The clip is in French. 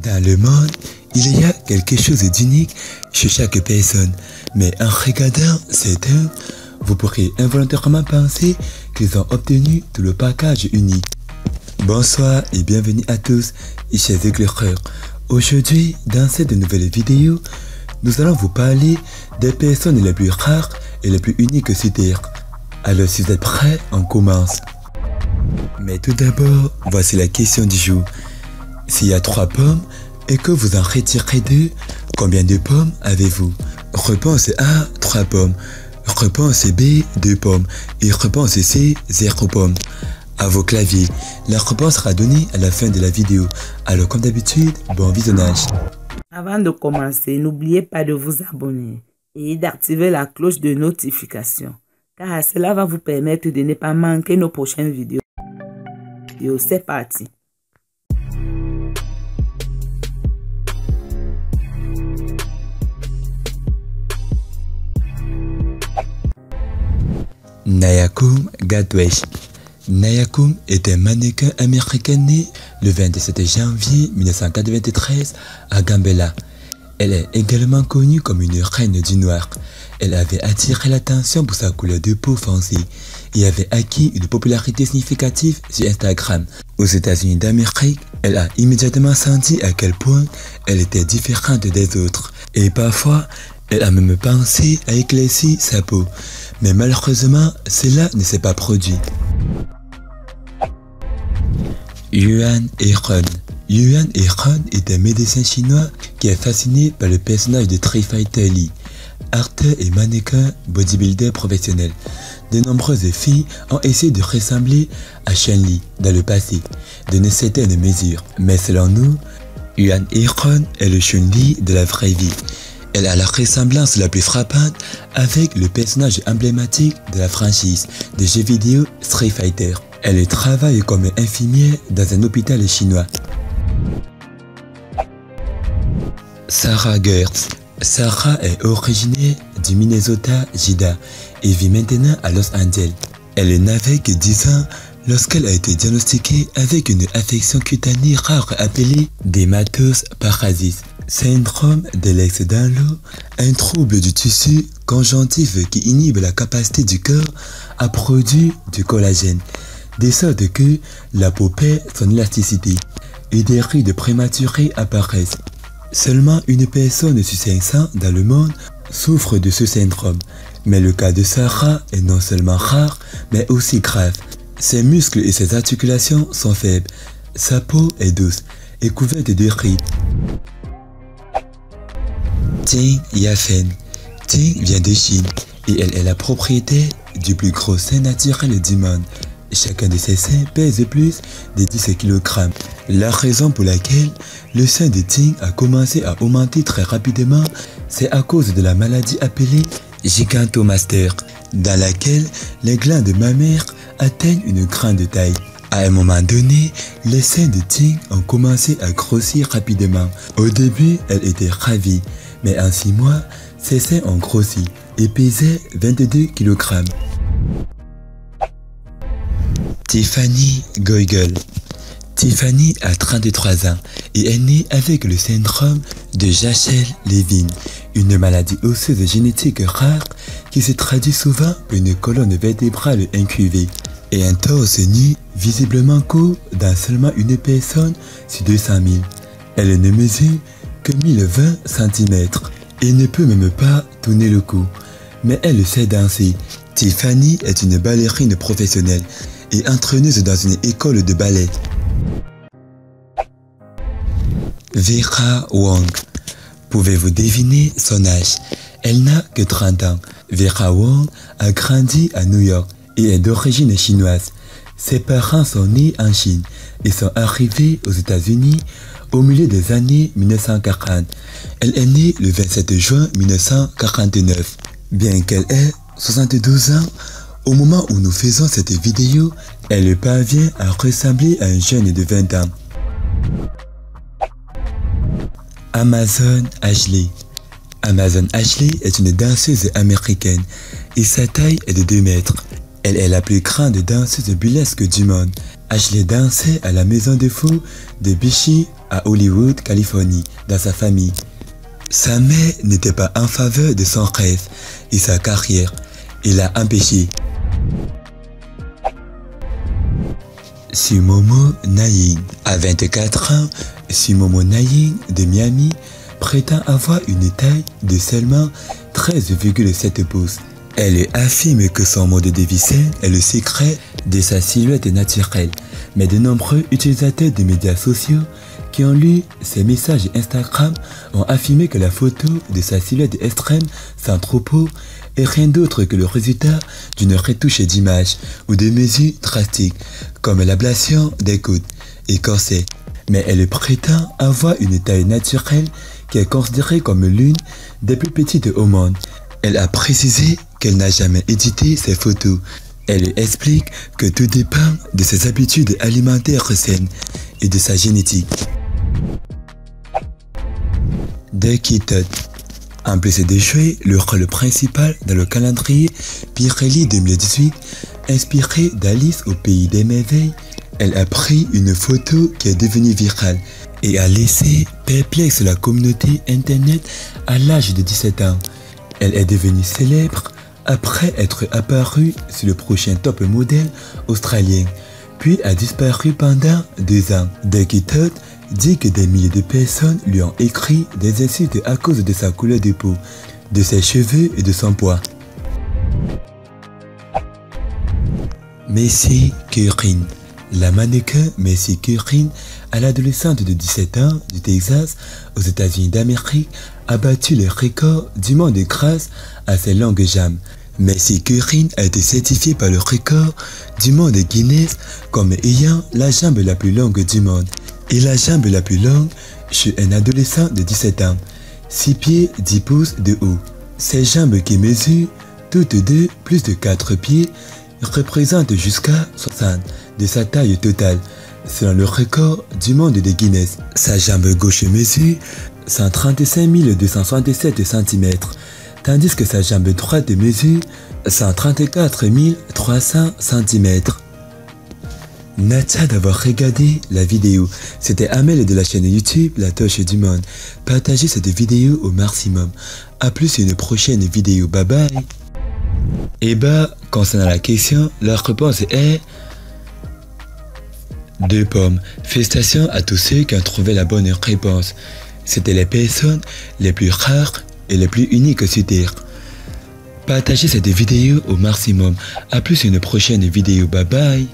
Dans le monde, il y a quelque chose d'unique chez chaque personne, mais en regardant cette œuvre, vous pourrez involontairement penser qu'ils ont obtenu tout le package unique. Bonsoir et bienvenue à tous, chers éclaireurs. Aujourd'hui, dans cette nouvelle vidéo, nous allons vous parler des personnes les plus rares et les plus uniques sur Terre. Alors si vous êtes prêts, on commence. Mais tout d'abord, voici la question du jour. S'il y a 3 pommes et que vous en retirez 2, combien de pommes avez-vous? Réponse A, 3 pommes. Réponse B, 2 pommes. Et réponse C, 0 pommes. À vos claviers, la réponse sera donnée à la fin de la vidéo. Alors comme d'habitude, bon visionnage. Avant de commencer, n'oubliez pas de vous abonner et d'activer la cloche de notification, car cela va vous permettre de ne pas manquer nos prochaines vidéos. C'est parti. Nayakum Gadwesh. Nayakum est un mannequin américain né le 27 janvier 1993 à Gambela. Elle est également connue comme une reine du noir. Elle avait attiré l'attention pour sa couleur de peau foncée et avait acquis une popularité significative sur Instagram. Aux États-Unis d'Amérique, elle a immédiatement senti à quel point elle était différente des autres. Et parfois, elle a même pensé à éclaircir sa peau. Mais malheureusement, cela ne s'est pas produit. Yuan Heron. Yuan Heron est un médecin chinois qui est fasciné par le personnage de Street Fighter Lee, acteur et mannequin bodybuilder professionnel. De nombreuses filles ont essayé de ressembler à Chun-Li dans le passé, d'une certaine mesure. Mais selon nous, Yuan Heron est le Chun-Li de la vraie vie. Elle a la ressemblance la plus frappante avec le personnage emblématique de la franchise de jeux vidéo Street Fighter. Elle travaille comme infirmière dans un hôpital chinois. Sarah Gertz. Sarah est originaire du Minnesota Jida et vit maintenant à Los Angeles. Elle n'avait que 10 ans lorsqu'elle a été diagnostiquée avec une affection cutanée rare appelée dermatose-parasites. Syndrome de l'ex-Danlo, un trouble du tissu conjonctif qui inhibe la capacité du corps à produire du collagène, de sorte que la peau perd son élasticité et des rides prématurées apparaissent. Seulement une personne sur 500 dans le monde souffre de ce syndrome, mais le cas de Sarah est non seulement rare, mais aussi grave. Ses muscles et ses articulations sont faibles, sa peau est douce et couverte de rides. Ting Yafen. Ting vient de Chine et elle est la propriétaire du plus gros sein naturel du monde. Chacun de ses seins pèse plus de 10 kg. La raison pour laquelle le sein de Ting a commencé à augmenter très rapidement, c'est à cause de la maladie appelée gigantomastie, dans laquelle les glandes mammaires atteignent une grande taille. À un moment donné, les seins de Ting ont commencé à grossir rapidement. Au début, elle était ravie, mais en 6 mois, ses seins ont grossi et pesaient 22 kg. Tiffany Goigel. Tiffany a 33 ans et est née avec le syndrome de Jachel-Levin, une maladie osseuse génétique rare qui se traduit souvent par une colonne vertébrale incurvée et un torse nu visiblement court dans seulement une personne sur 200 000. Elle ne mesure que 1020 cm et ne peut même pas tourner le cou, mais elle sait danser. Tiffany est une ballerine professionnelle et entraîneuse dans une école de ballet. Vera Wang. Pouvez-vous deviner son âge? Elle n'a que 30 ans. Vera Wang a grandi à New York et est d'origine chinoise. Ses parents sont nés en Chine et sont arrivés aux États-Unis au milieu des années 1940. Elle est née le 27 juin 1949. Bien qu'elle ait 72 ans, au moment où nous faisons cette vidéo, elle parvient à ressembler à un jeune de 20 ans. Amazon Ashley. Amazon Ashley est une danseuse américaine et sa taille est de 2 mètres. Elle est la plus grande danseuse burlesque du monde. Ashley dansait à la maison de fous de Beachy à Hollywood, Californie, dans sa famille. Sa mère n'était pas en faveur de son rêve et sa carrière. Il l'a empêché. Sumomo Nayin. À 24 ans, Sumomo Nayin de Miami prétend avoir une taille de seulement 13,7 pouces. Elle affirme que son mode de vie sain est le secret de sa silhouette naturelle. Mais de nombreux utilisateurs des médias sociaux qui ont lu ses messages Instagram ont affirmé que la photo de sa silhouette extrême sans propos est rien d'autre que le résultat d'une retouche d'image ou de mesures drastiques comme l'ablation des côtes et corsets. Mais elle prétend avoir une taille naturelle qui est considérée comme l'une des plus petites au monde. Elle a précisé qu'elle n'a jamais édité ses photos. Elle explique que tout dépend de ses habitudes alimentaires saines et de sa génétique. Ducky Todd. En plus de jouer le rôle principal dans le calendrier Pirelli 2018, inspiré d'Alice au pays des merveilles, elle a pris une photo qui est devenue virale et a laissé perplexe la communauté internet à l'âge de 17 ans. Elle est devenue célèbre après être apparue sur le prochain top modèle australien, puis a disparu pendant 2 ans. Ducky Todd dit que des milliers de personnes lui ont écrit des insultes à cause de sa couleur de peau, de ses cheveux et de son poids. Mercy Curran. La mannequin Mercy Curran, à l'adolescente de 17 ans du Texas aux États-Unis d'Amérique, a battu le record du monde grâce à ses longues jambes. Mercy Curran a été certifiée par le record du monde Guinness comme ayant la jambe la plus longue du monde et la jambe la plus longue chez un adolescent de 17 ans, 6 pieds 10 pouces de haut. Ses jambes qui mesurent toutes deux plus de 4 pieds représentent jusqu'à 60 de sa taille totale, selon le record du monde de Guinness. Sa jambe gauche mesure 135 267 cm, tandis que sa jambe droite mesure 134 300 cm. Merci d'avoir regardé la vidéo. C'était Amel de la chaîne YouTube La Torche du Monde. Partagez cette vidéo au maximum. A plus une prochaine vidéo. Bye bye. Et concernant la question, la réponse est 2 pommes. Félicitations à tous ceux qui ont trouvé la bonne réponse. C'était les personnes les plus rares et les plus uniques sur Terre. Partagez cette vidéo au maximum. A plus une prochaine vidéo. Bye bye.